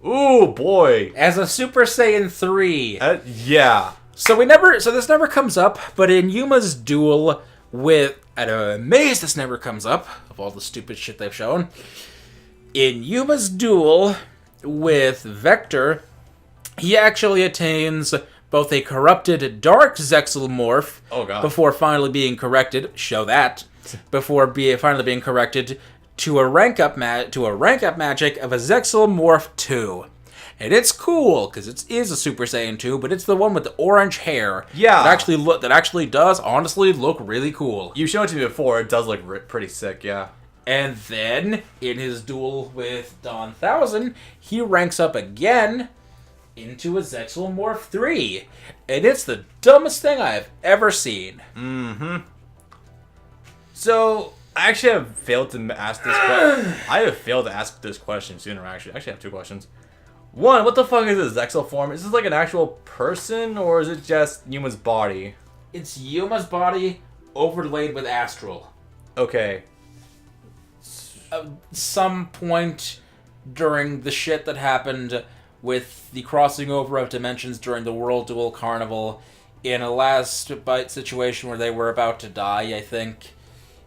Ooh, boy. As a Super Saiyan 3. Yeah. So this never comes up, but in Yuma's duel with... I'm amazed this never comes up, of all the stupid shit they've shown. In Yuma's duel with Vector, he actually attains both a corrupted Dark Zexalmorph before finally being corrected. Show that. Finally being corrected to a rank up magic of a Zexalmorph 2. And it's cool, because it is a Super Saiyan 2, but it's the one with the orange hair. Yeah. That actually does, honestly, look really cool. You've shown it to me before. It does look pretty sick, yeah. And then, in his duel with Don 1000, he ranks up again into a Zexalmorph 3. And it's the dumbest thing I've ever seen. Mm-hmm. So, I actually have failed to ask this question. I have failed to ask this question sooner, actually. I actually have two questions. One, what the fuck is this Zexal form? Is this like an actual person, or is it just Yuma's body? It's Yuma's body overlaid with astral. Okay. Some point during the shit that happened with the crossing over of dimensions during the World Duel Carnival, in a last bite situation where they were about to die, I think,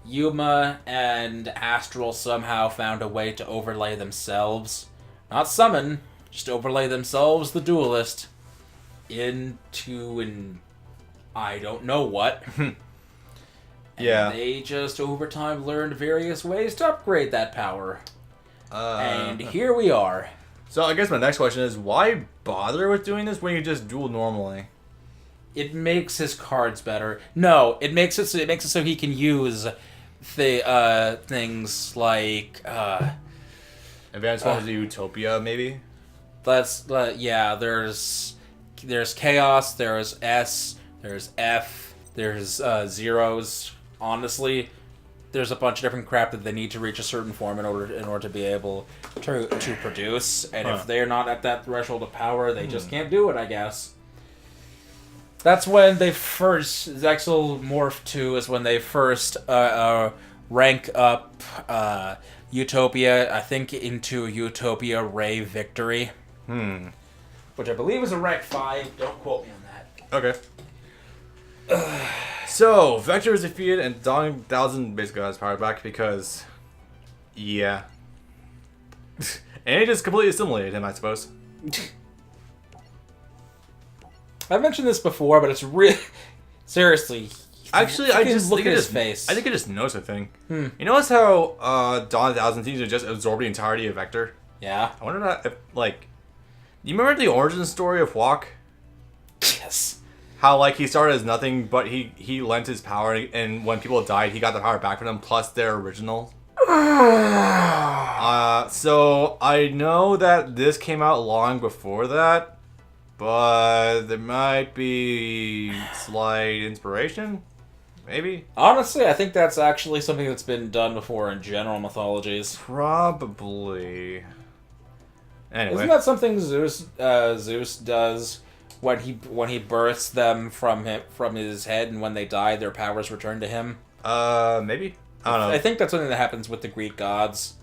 Yuma and Astral somehow found a way to overlay themselves. Not summon, just overlay themselves, the Duelist, into an I don't know what. Yeah. And they just over time learned various ways to upgrade that power. And here we are. So I guess my next question is, why bother with doing this when you just duel normally? It makes his cards better. No, it makes it so he can use the things like Advanced forms of Utopia, maybe? That's yeah, there's Chaos, there's S, there's F, there's zeros. Honestly, there's a bunch of different crap that they need to reach a certain form in order to be able to produce. And if they're not at that threshold of power, they just can't do it, I guess. That's when they first Zexalmorph 2 is when they first rank up Utopia, I think, into Utopia Ray Victory. Which I believe is a rank 5. Don't quote me on that. Okay. So, Vector is defeated and Dawn 1000 basically got his power back because... Yeah. And he just completely assimilated him, I suppose. I've mentioned this before, but it's really... Seriously. Actually, I just look at his face. I think I just noticed a thing. You notice how Dawn 1000 seems to just absorb the entirety of Vector? Yeah. I wonder if, like... You remember the origin story of Hwak? Yes. How, like, he started as nothing, but he lent his power, and when people died, he got the power back from them, plus their original. So, I know that this came out long before that, but there might be slight inspiration? Maybe? Honestly, I think that's actually something that's been done before in general mythologies. Probably. Anyway. Isn't that something Zeus does when he births them from his head, and when they die, their powers return to him? Maybe? I don't know. I think that's something that happens with the Greek gods.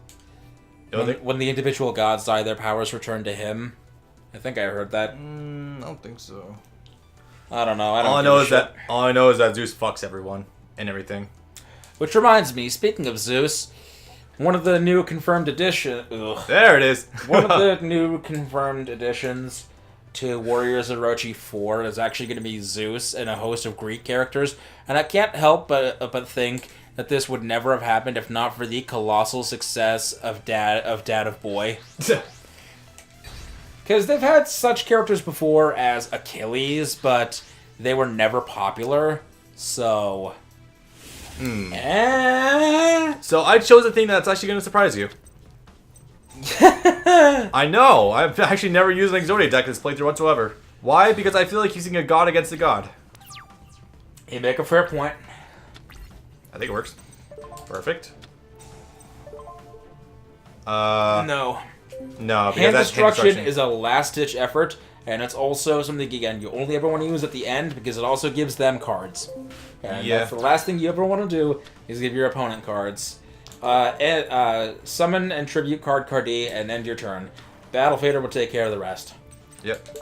When the individual gods die, their powers return to him. I think I heard that. I don't think so. I don't know. All I know is that Zeus fucks everyone and everything. Which reminds me, speaking of Zeus, one of the new confirmed additions... There it is! One of the new confirmed additions to Warriors Orochi 4 is actually going to be Zeus and a host of Greek characters, and I can't help but think that this would never have happened if not for the colossal success of Dad of Boy. Because they've had such characters before as Achilles, but they were never popular, so... So I chose a thing that's actually going to surprise you. I know. I've actually never used an Exodia deck this playthrough whatsoever. Why? Because I feel like using a god against a god. You make a fair point. I think it works. Perfect. No. No, because Hand that's destruction is a last-ditch effort, and it's also something, again, you only ever want to use at the end, because it also gives them cards. And that's the last thing you ever want to do, is give your opponent cards. Summon and tribute Card Cardi, and end your turn. Battle Fader will take care of the rest. Yep.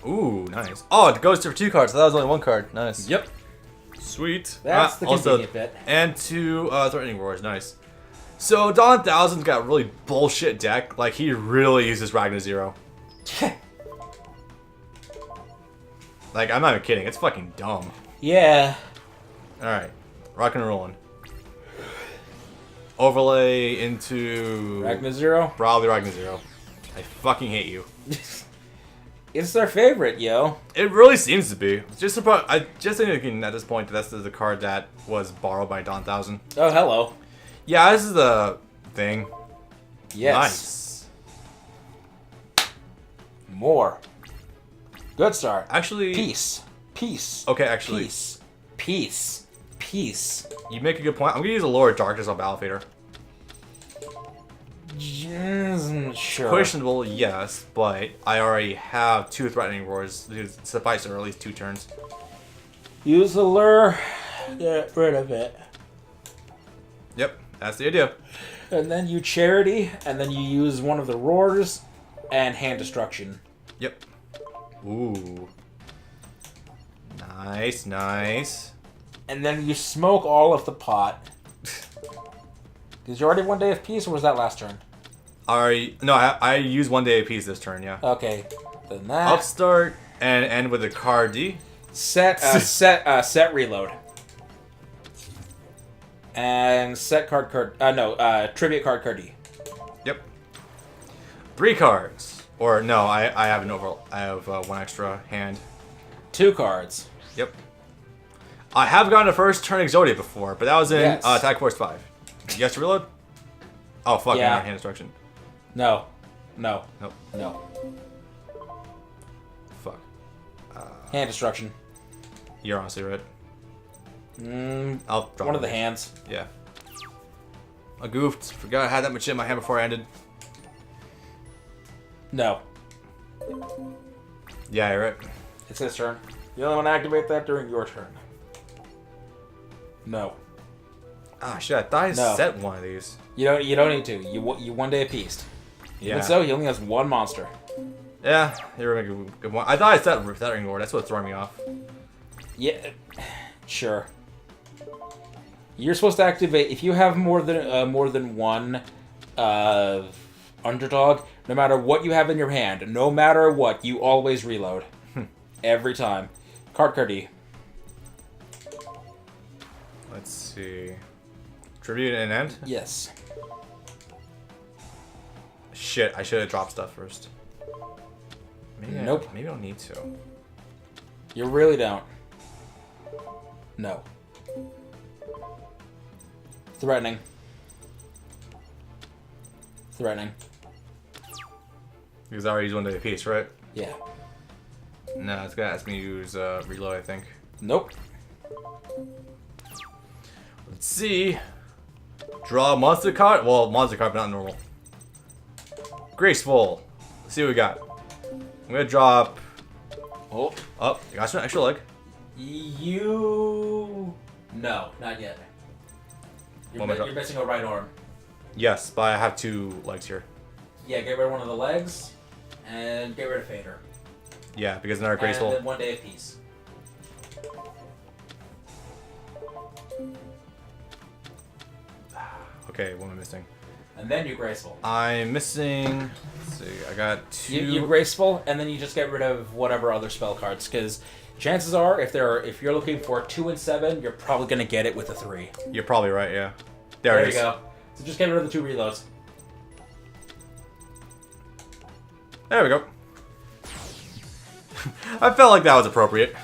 Ooh, nice. Oh, it goes to 2 cards. So that was only 1 card. Nice. Yep. Sweet. That's the convenient bit. And 2 Threatening Roars. Nice. So Dawn 1000's got a really bullshit deck. Like, he really uses Ragnar Zero. Like, I'm not even kidding. It's fucking dumb. Yeah. Alright. Rockin' and rolling. Overlay into... Ragnar Zero? Probably Ragnar Zero. I fucking hate you. It's their favorite, yo. It really seems to be. Just about, I just thinking at this point that's the card that was borrowed by Dawn 1000. Oh, hello. Yeah, this is the thing. Yes. Nice. More. Good start. Actually... Peace. Peace. Okay, actually... Peace. Peace. Peace. You make a good point. I'm gonna use a Lure of Darkness on Battle Fader. Sure. Questionable, yes, but I already have 2 Threatening Roars to suffice for at least 2 turns. Use the lure. Get rid of it. Yep, that's the idea. And then you Charity, and then you use one of the Roars and Hand Destruction. Yep. Ooh. Nice, nice. And then you smoke all of the pot. Did you already have 1 day of peace, or was that last turn? No, I use 1 day apiece this turn, yeah. Okay. Then that. Upstart and end with a card D. Set reload. And set tribute card D. Yep. 3 cards. Or no, I have I have 1 extra hand. 2 cards. Yep. I have gotten a first turn Exodia before, but that was in Yes. Attack Force 5. Yes to reload? Oh, fuck, Yeah. hand destruction. No. No. Nope. No. Fuck. Hand Destruction. You're honestly right. I'll drop One of the it. hands. Yeah. I goofed. Forgot I had that much in my hand before I ended. No. Yeah, you're right. It's his turn. You only want to activate that during your turn. No. Ah, shit, I thought I No. set one of these. You don't need to. You 1 day apiece. Even Yeah. so, he only has 1 monster. Yeah, you're a good one. I thought I set Threatening Roar. That's what's throwing me off. Yeah. Sure. You're supposed to activate if you have more than 1 underdog. No matter what you have in your hand, no matter what, you always reload. Every time. Card D. Let's see. Tribute and end? Yes. Shit, I should have dropped stuff first. Maybe Nope. Maybe I don't need to. You really don't. No. Threatening. Threatening. Because I already used 1 day apiece, right? Yeah. No, it's gonna ask me to use reload, I think. Nope. Let's see. Draw a monster card. Well, monster card, but not normal. Graceful. Let's see what we got. I'm gonna drop. Oh. Up. You got some extra leg. You. No, not yet. You're missing a right arm. Yes, but I have 2 legs here. Yeah, get rid of one of the legs, and get rid of Fader. Yeah, because they're graceful. And then 1 day apiece. Okay, what am I missing? And then you graceful. I'm missing. Let's see. I got 2. You graceful, and then you just get rid of whatever other spell cards, because chances are, if you're looking for 2 and 7, you're probably gonna get it with a 3. You're probably right. Yeah. There it is. You go. So just get rid of the 2 reloads. There we go. I felt like that was appropriate.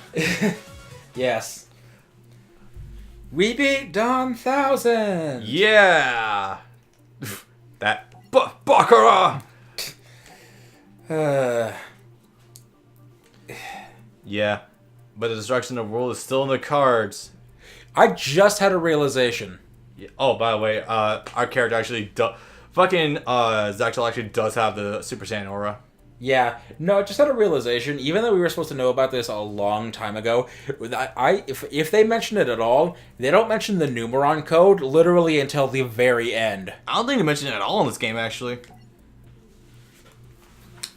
Yes. We beat Dawn 1000. Yeah. That Baccarat. Yeah, but the destruction of the world is still in the cards. I just had a realization. Yeah. Oh, by the way, our character actually fucking Zachel actually does have the Super Saiyan aura. Yeah, no, I just had a realization. Even though we were supposed to know about this a long time ago, if they mention it at all, they don't mention the Numeron code literally until the very end. I don't think they mentioned it at all in this game, actually.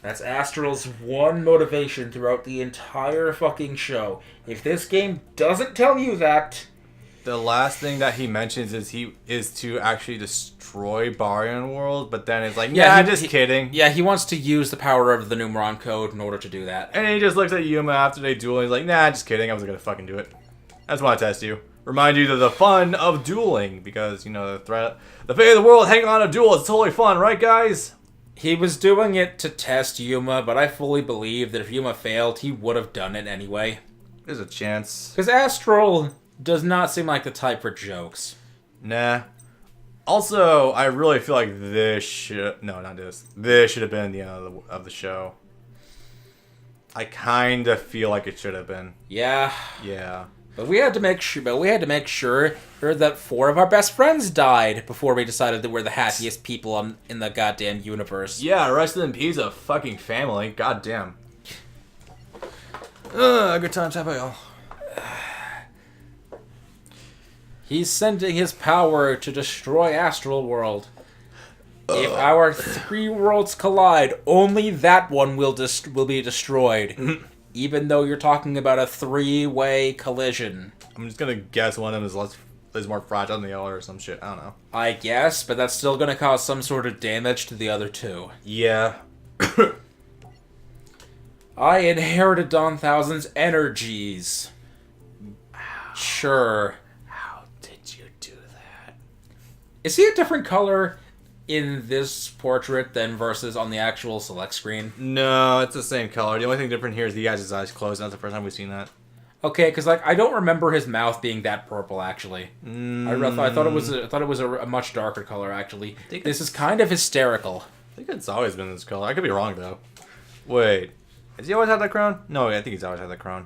That's Astral's one motivation throughout the entire fucking show. If this game doesn't tell you that... The last thing that he mentions is to actually destroy Barian World, but then it's like, just kidding. Yeah, he wants to use the power of the Numeron code in order to do that. And he just looks at Yuma after they duel, and he's like, nah, just kidding, I wasn't gonna fucking do it. I just want to test you. Remind you of the fun of dueling, because, the fate of the world hanging on a duel is totally fun, right, guys? He was doing it to test Yuma, but I fully believe that if Yuma failed, he would have done it anyway. There's a chance. Because Astral does not seem like the type for jokes. Nah. Also, I really feel like this should... No, not this. This should have been the end of the show. I kind of feel like it should have been. Yeah. Yeah. But we had to make sure. That 4 of our best friends died before we decided that we're the happiest people in the goddamn universe. Yeah, rest in peace, a fucking family. Goddamn. Good times, have I all. He's sending his power to destroy Astral World. If our 3 worlds collide, only that one will be destroyed. Even though you're talking about a 3-way collision. I'm just gonna guess one of them is more fragile than the other or some shit. I don't know. I guess, but that's still gonna cause some sort of damage to the other 2. Yeah. I inherited Dawn Thousand's energies. Sure. How did you do that? Is he a different color in this portrait than versus on the actual select screen? No, it's the same color. The only thing different here is he has his eyes closed. That's the first time we've seen that. Okay, because I don't remember his mouth being that purple. Actually, I thought it was a much darker color. Actually, this is kind of hysterical. I think it's always been this color. I could be wrong though. Wait, has he always had that crown? No, I think he's always had that crown.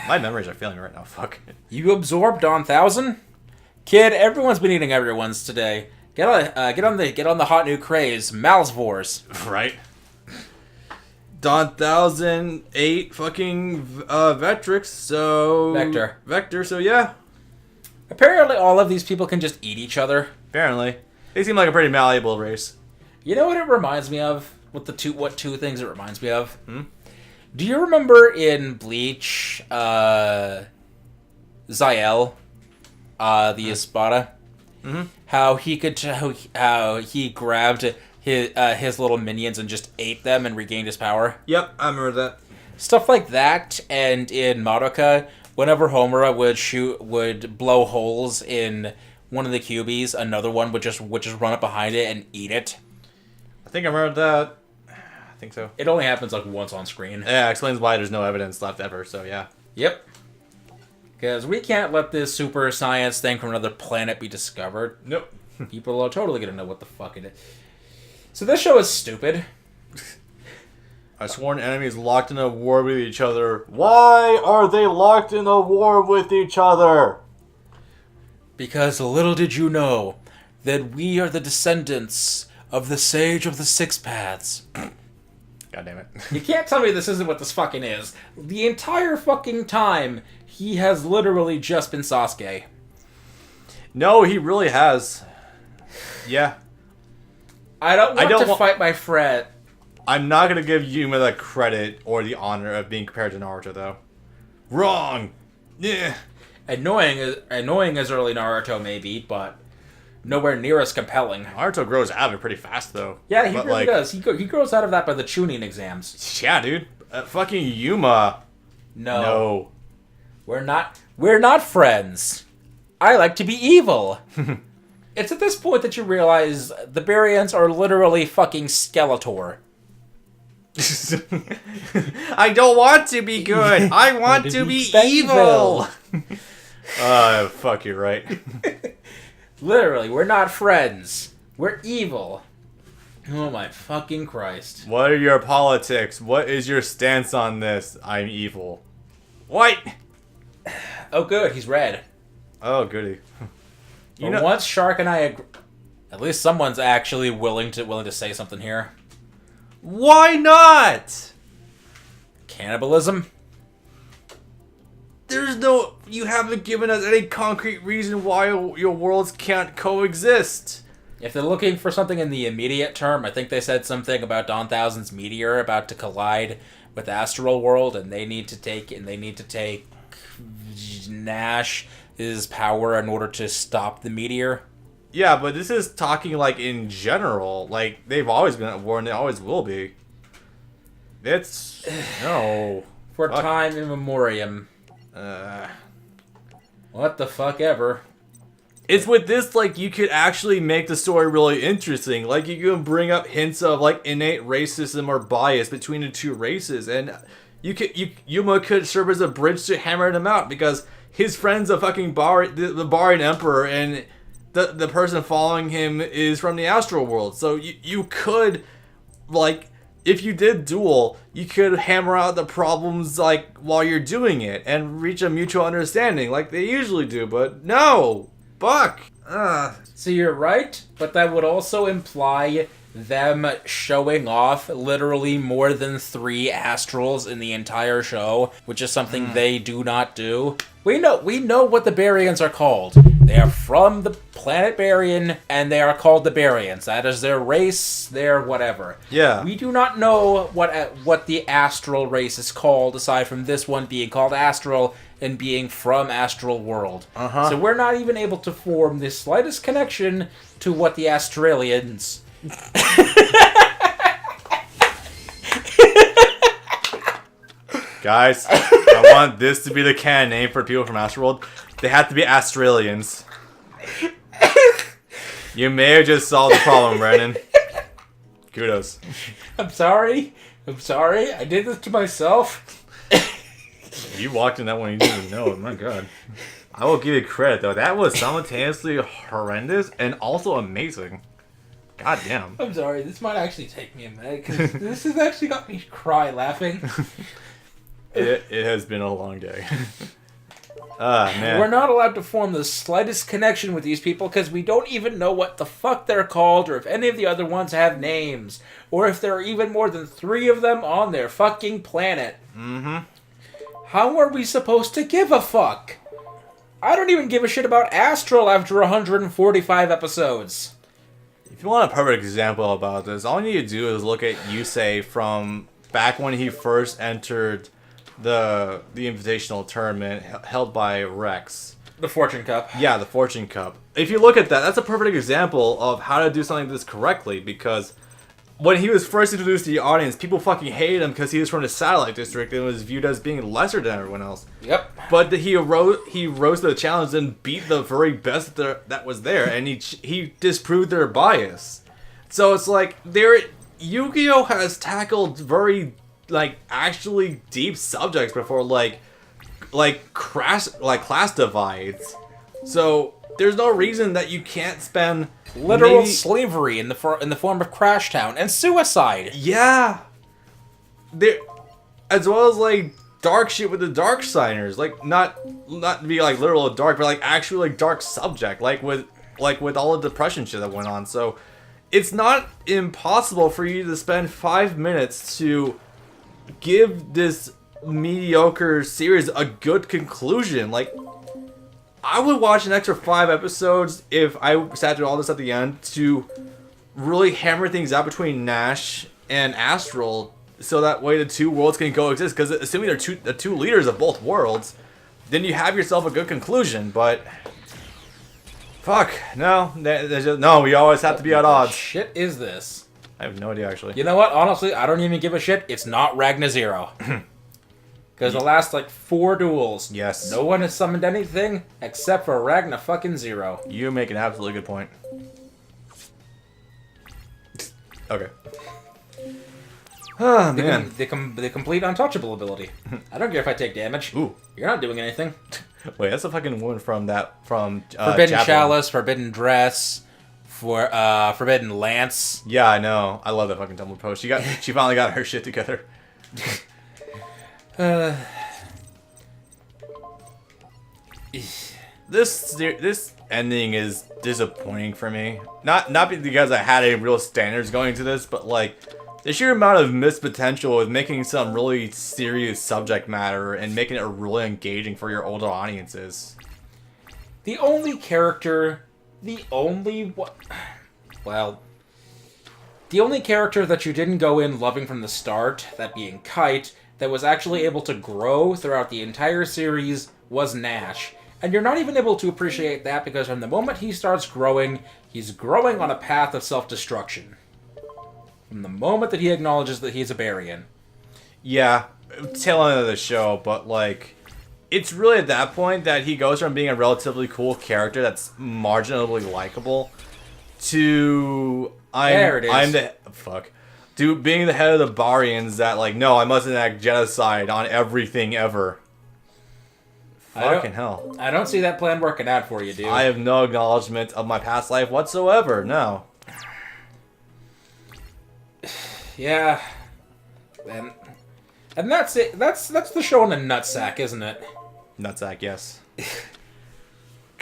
My memories are failing right now. Fuck. You absorbed Dawn Thousand, kid. Everyone's been eating everyone's today. Get on the hot new craze, Malsvors. Right. Dawn 1008 fucking Vectrix, so... Vector, so yeah. Apparently all of these people can just eat each other. Apparently. They seem like a pretty malleable race. You know what it reminds me of? What two things it reminds me of? Do you remember in Bleach, Zael, the Espada? Mm-hmm. How he grabbed his little minions and just ate them and regained his power. Yep, I remember that. Stuff like that, and in Madoka, whenever Homura would blow holes in one of the cubies, another one would just run up behind it and eat it. I think I remember that. I think so. It only happens like once on screen. Yeah, explains why there's no evidence left ever, so yeah. Yep. Because we can't let this super science thing from another planet be discovered. Nope. People are totally going to know what the fuck it is. So this show is stupid. Our sworn enemies locked in a war with each other. Why are they locked in a war with each other? Because little did you know that we are the descendants of the Sage of the Six Paths. God damn it. You can't tell me this isn't what this fucking is. The entire fucking time, he has literally just been Sasuke. No, he really has. Yeah. I don't want to fight my friend. I'm not going to give Yuma the credit or the honor of being compared to Naruto, though. Wrong. Yeah. Annoying as early Naruto may be, but nowhere near as compelling. Naruto grows out of it pretty fast, though. Yeah, he really does. He grows out of that by the Chunin exams. Yeah, dude. Fucking Yuma. No. We're not friends. I like to be evil. It's at this point that you realize the Barians are literally fucking Skeletor. I don't want to be good. I want to be evil. Fuck, you're right. Literally, we're not friends. We're evil. Oh my fucking Christ. What are your politics? What is your stance on this? I'm evil. White. Oh good, he's red. Oh goody. Once Shark and I agree, at least someone's actually willing to say something here. Why not? Cannibalism? There's no... You haven't given us any concrete reason why your worlds can't coexist. If they're looking for something in the immediate term, I think they said something about Dawn Thousand's meteor about to collide with Astral World, and they need to take Nash's power in order to stop the meteor. Yeah, but this is talking, like, in general. Like, they've always been at war, and they always will be. It's... No. For time immemorium. What the fuck ever. It's with this, like, you could actually make the story really interesting. Like, you can bring up hints of, like, innate racism or bias between the two races. And Yuma could serve as a bridge to hammer them out, because his friend's a fucking the Barian Emperor, and the person following him is from the Astral World. So you could, like... If you did Duel, you could hammer out the problems, like, while you're doing it, and reach a mutual understanding, like they usually do, but no! Fuck! So you're right, but that would also imply them showing off literally more than 3 astrals in the entire show, which is something they do not do. We know what the Barians are called. They are from the planet Barian, and they are called the Barians. That is their race, their whatever. Yeah. We do not know what the astral race is called, aside from this one being called Astral and being from Astral World. So we're not even able to form the slightest connection to what the Australians... Guys, I want this to be the canon name for people from Astroworld. They have to be Australians. You may have just solved the problem, Brandon. Kudos. I'm sorry. I did this to myself. You walked in that one, you didn't even know it. My god. I will give you credit, though. That was simultaneously horrendous and also amazing. God damn. I'm sorry. This might actually take me a minute, because this has actually got me cry laughing. It has been a long day. Man. We're not allowed to form the slightest connection with these people because we don't even know what the fuck they're called, or if any of the other ones have names, or if there are even more than 3 of them on their fucking planet. How are we supposed to give a fuck? I don't even give a shit about Astral after 145 episodes. If you want a perfect example about this, all you need to do is look at Yusei from back when he first entered the Invitational Tournament held by Rex. The Fortune Cup. Yeah, the Fortune Cup. If you look at that, that's a perfect example of how to do something like this correctly, because when he was first introduced to the audience, people fucking hated him because he was from the Satellite District and was viewed as being lesser than everyone else. Yep. But he rose to the challenge and beat the very best that was there, and he disproved their bias. So it's like, Yu-Gi-Oh! Has tackled very, like, actually deep subjects before, like class divides. So there's no reason that you can't spend literal slavery in the form of Crash Town and suicide. Yeah, there, as well as like dark shit with the dark signers, like not to be like literal dark, but like actually like dark subject, like with all the depression shit that went on. So it's not impossible for you to spend 5 minutes to give this mediocre series a good conclusion. Like, I would watch an extra 5 episodes if I sat through all this at the end to really hammer things out between Nash and Astral, so that way the 2 worlds can coexist. Because assuming they're the two leaders of both worlds, then you have yourself a good conclusion. But fuck, no, we always have to be at odds. What shit is this? I have no idea, actually. You know what? Honestly, I don't even give a shit. It's not Ragna Zero. Because the last, 4 duels, yes, no one has summoned anything except for Ragna fucking Zero. You make an absolutely good point. Okay. Oh, man. The complete untouchable ability. I don't care if I take damage. Ooh. You're not doing anything. Wait, that's a fucking woman from Forbidden Javelin. Chalice, Forbidden Dress, Forbidden Lance. Yeah, I know. I love that fucking Tumblr post. She finally got her shit together. This ending is disappointing for me. Not because I had any real standards going to this, but like The sheer amount of missed potential with making some really serious subject matter and making it really engaging for your older audiences. The only character, the only character that you didn't go in loving from the start, that being Kite, that was actually able to grow throughout the entire series was Nash. And you're not even able to appreciate that because from the moment he starts growing, he's growing on a path of self-destruction. From the moment that he acknowledges that he's a Barian. Yeah, tail end of the show, but like, it's really at that point that he goes from being a relatively cool character that's marginally likable to to being the head of the Barians that like, no, I must enact genocide on everything ever. Fucking hell. I don't see that plan working out for you, dude. I have no acknowledgement of my past life whatsoever, no. Yeah. And that's it. That's the show in a nutsack, isn't it? Nutsack, yes.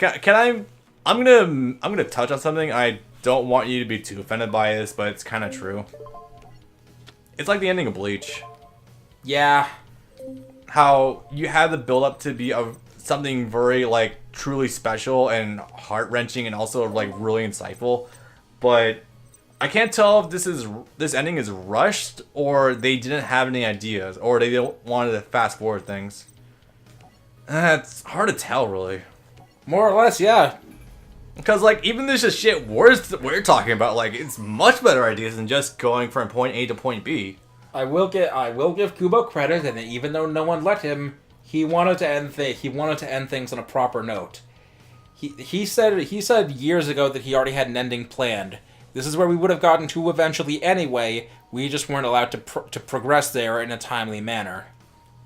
I'm gonna touch on something. I don't want you to be too offended by this, but it's kind of true. It's like the ending of Bleach. Yeah. How you had the build up to be something very like truly special and heart wrenching and also like really insightful, but I can't tell if this ending is rushed or they didn't have any ideas or they wanted to fast forward things. It's hard to tell, really. More or less, yeah. Because like even this just shit we're talking about, like it's much better ideas than just going from point A to point B. I will give Kubo credit, and even though no one let him, he wanted to end things on a proper note. He said years ago that he already had an ending planned. This is where we would have gotten to eventually anyway. We just weren't allowed to progress there in a timely manner.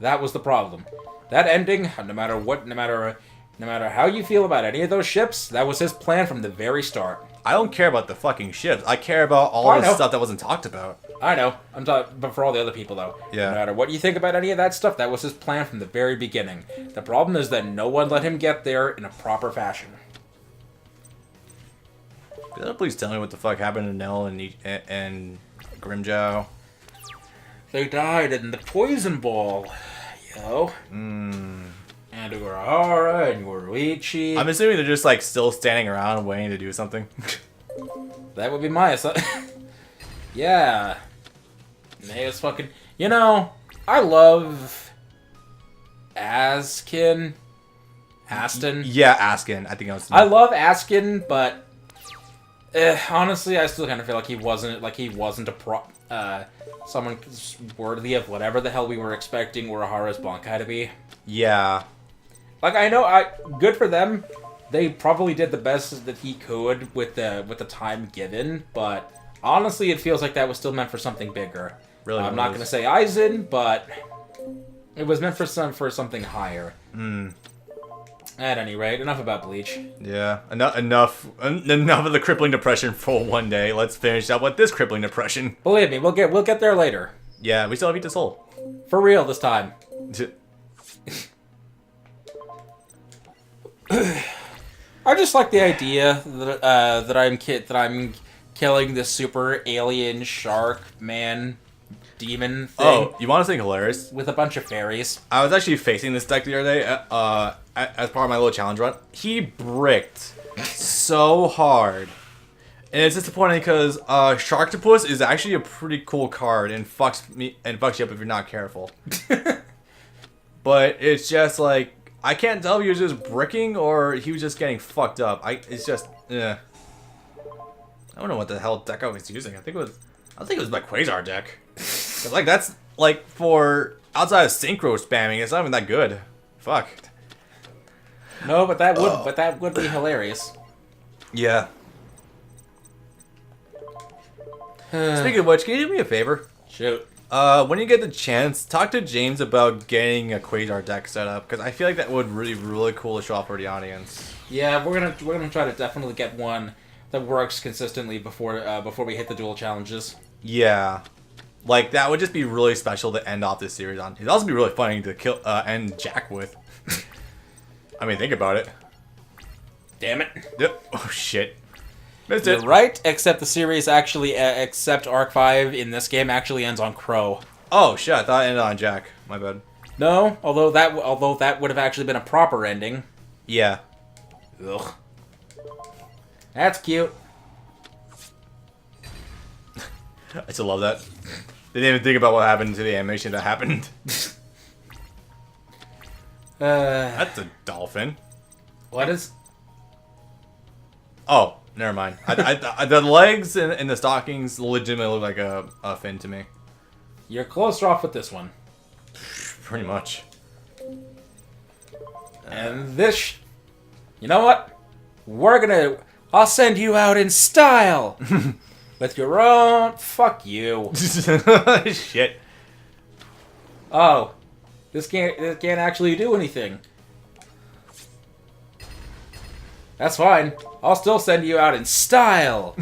That was the problem. That ending, no matter how you feel about any of those ships, that was his plan from the very start. I don't care about the fucking ships. I care about all the stuff that wasn't talked about. I know. I'm talking, but for all the other people though. Yeah. No matter what you think about any of that stuff, that was his plan from the very beginning. The problem is that no one let him get there in a proper fashion. Please tell me what the fuck happened to Nell and Grimjow. They died in the poison ball, yo. And Urahara and Yoruichi. I'm assuming they're just like still standing around waiting to do something. That would be my assumption. Yeah. Nao's fucking... You know, I love... Askin. Yeah, Askin. I think I was... I love Askin, but... honestly, I still kind of feel like he wasn't someone worthy of whatever the hell we were expecting Urahara's Bankai to be. Yeah. Like, I know, good for them. They probably did the best that he could with the time given, but honestly, it feels like that was still meant for something bigger. Really, I'm not going to say Aizen, but it was meant for something higher. At any rate, enough about Bleach. Yeah, enough of the crippling depression for one day. Let's finish up with this crippling depression. Believe me, we'll get there later. Yeah, we still have Eat the Soul. For real this time. I just like the idea that I'm killing this super alien shark man demon thing. Oh, you want to think hilarious? With a bunch of fairies. I was actually facing this deck the other day as part of my little challenge run. He bricked so hard. And it's disappointing because Sharktopus is actually a pretty cool card and fucks you up if you're not careful. But it's just like, I can't tell if he was just bricking or he was just getting fucked up. It's just, I don't know what the hell deck I was using. I think it was my Quasar deck. Like that's like for outside of synchro spamming, it's not even that good. Fuck. No, but that would be hilarious. Yeah. Speaking of which, can you do me a favor? Shoot. When you get the chance, talk to James about getting a Quasar deck set up because I feel like that would really cool to show off for the audience. Yeah, we're gonna try to definitely get one that works consistently before we hit the duel challenges. Yeah, like that would just be really special to end off this series on. It'd also be really funny to end Jack with. I mean, think about it. Damn it. Yep. Oh shit. Missed You're it. right, except the series actually, except Arc 5 in this game actually ends on Crow. Oh shit! I thought it ended on Jack. My bad. No, although that would have actually been a proper ending. Yeah. Ugh. That's cute. I still love that. They didn't even think about what happened to the animation that happened. That's a dolphin. What is? Oh, never mind. The legs and the stockings legitimately look like a fin to me. You're closer off with this one. Pretty much. And this... You know what? I'll send you out in style! With your own... Fuck you. Shit. Oh. This can't actually do anything. That's fine. I'll still send you out in style!